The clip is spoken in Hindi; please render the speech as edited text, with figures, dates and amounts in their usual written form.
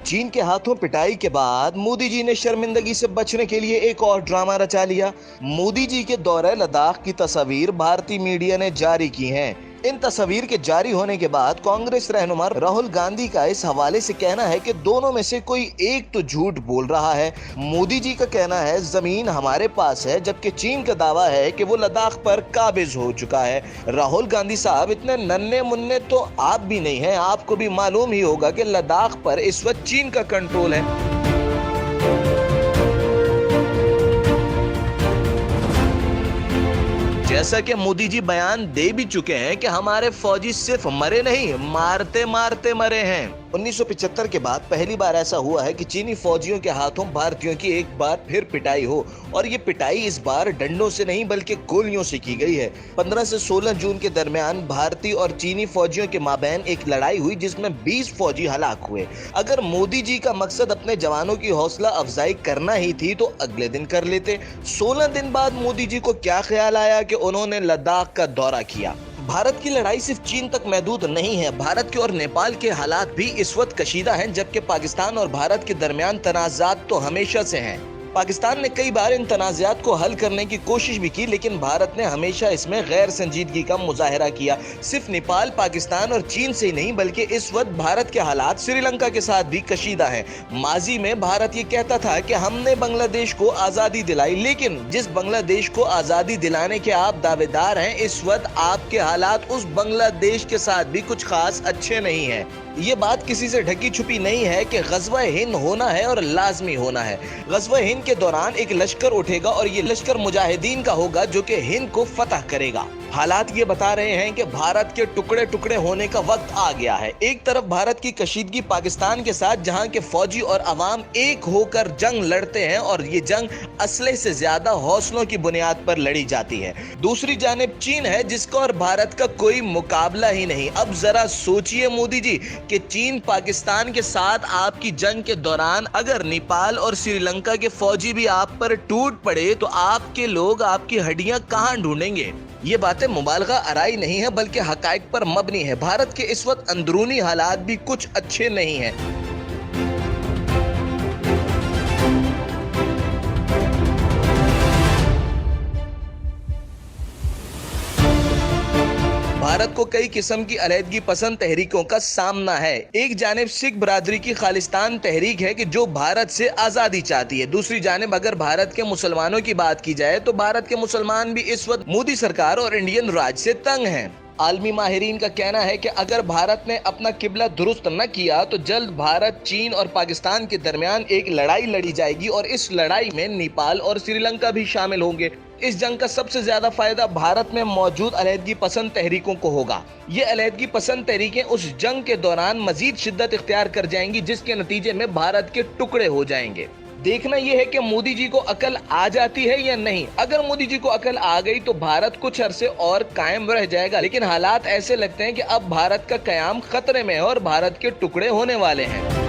चीन के हाथों पिटाई के बाद मोदी जी ने शर्मिंदगी से बचने के लिए एक और ड्रामा रचा लिया। मोदी जी के दौरे लद्दाख की तस्वीर भारतीय मीडिया ने जारी की हैं। इन तस्वीर के जारी होने के बाद कांग्रेस रहनुमा राहुल गांधी का इस हवाले से कहना है कि दोनों में से कोई एक तो झूठ बोल रहा है। मोदी जी का कहना है जमीन हमारे पास है, जबकि चीन का दावा है कि वो लद्दाख पर काबिज हो चुका है। राहुल गांधी साहब इतने नन्हे मुन्ने तो आप भी नहीं हैं, आपको भी मालूम ही होगा कि लद्दाख पर इस वक्त चीन का कंट्रोल है। जैसा कि मोदी जी बयान दे भी चुके हैं कि हमारे फौजी सिर्फ मरे नहीं, मारते मारते मरे हैं। 1975 के बाद पहली बार ऐसा हुआ है कि चीनी फौजियों के हाथों भारतीयों की एक बार फिर पिटाई हो, और ये पिटाई इस बार डंडों से नहीं बल्कि गोलियों से की गई है। 15 से 16 जून के दरमियान भारतीय और चीनी फौजियों के माबैन एक लड़ाई हुई जिसमें 20 फौजी हलाक हुए। अगर मोदी जी का मकसद अपने जवानों की हौसला अफजाई करना ही थी तो अगले दिन कर लेते। 16 दिन बाद मोदी जी को क्या ख्याल आया कि उन्होंने लद्दाख का दौरा किया। भारत की लड़ाई सिर्फ चीन तक महदूद नहीं है। भारत के और नेपाल के हालात भी इस वक्त कशीदा हैं, जबकि पाकिस्तान और भारत के दरमियान तनाज़ात तो हमेशा से हैं। पाकिस्तान ने कई बार इन तनाज़ात को हल करने की कोशिश भी की, लेकिन भारत ने हमेशा इसमें गैर संजीदगी का मुजाहरा किया। सिर्फ नेपाल, पाकिस्तान और चीन से ही नहीं बल्कि इस वक्त भारत के हालात श्रीलंका के साथ भी कशीदा हैं। माजी में भारत ये कहता था कि हमने बांग्लादेश को आज़ादी दिलाई, लेकिन जिस बांग्लादेश को आज़ादी दिलाने के आप दावेदार हैं, इस वक्त आपके हालात उस बांग्लादेश के साथ भी कुछ खास अच्छे नहीं हैं। ये बात किसी से ढकी छुपी नहीं है कि ग़ज़वा हिंद होना है और लाजमी होना है। ग़ज़वा हिंद के दौरान एक लश्कर उठेगा और ये लश्कर मुजाहिदीन का होगा जो कि हिंद को फतह करेगा। हालात ये बता रहे हैं कि भारत के टुकड़े टुकड़े होने का वक्त आ गया है। एक तरफ भारत की कशीदगी पाकिस्तान के साथ, जहां के फौजी और अवाम एक होकर जंग लड़ते हैं और ये जंग असले से ज्यादा हौसलों की बुनियाद पर लड़ी जाती है। दूसरी जानिब चीन है जिसका और भारत का कोई मुकाबला ही नहीं। अब जरा सोचिए मोदी जी कि चीन पाकिस्तान के साथ आपकी जंग के दौरान अगर नेपाल और श्रीलंका के फौजी भी आप पर टूट पड़े तो आपके लोग आपकी हड्डियां कहां ढूंढेंगे। ये बातें मुबालगा आराई नहीं है बल्कि हकाइक पर मबनी है। भारत के इस वक्त अंदरूनी हालात भी कुछ अच्छे नहीं हैं। भारत को कई किस्म की अलहदगी पसंद तहरीकों का सामना है। एक जानिब सिख बरादरी की खालिस्तान तहरीक है कि जो भारत से आज़ादी चाहती है। दूसरी जानिब अगर भारत के मुसलमानों की बात की जाए तो भारत के मुसलमान भी इस वक्त मोदी सरकार और इंडियन राज से तंग हैं। आलमी माहिरीन का कहना है कि अगर भारत ने अपना किबला दुरुस्त न किया तो जल्द भारत, चीन और पाकिस्तान के दरमियान एक लड़ाई लड़ी जाएगी और इस लड़ाई में नेपाल और श्रीलंका भी शामिल होंगे। इस जंग का सबसे ज्यादा फायदा भारत में मौजूद अलहदगी पसंद तहरीकों को होगा। ये अलहदगी पसंद तहरीकें उस जंग के दौरान मजीद शिद्दत इख्तियार कर जाएंगी जिसके नतीजे में भारत के टुकड़े हो जाएंगे। देखना यह है कि मोदी जी को अकल आ जाती है या नहीं। अगर मोदी जी को अकल आ गई तो भारत कुछ अरसे और कायम रह जाएगा, लेकिन हालात ऐसे लगते हैं कि अब भारत का कयाम खतरे में है और भारत के टुकड़े होने वाले हैं।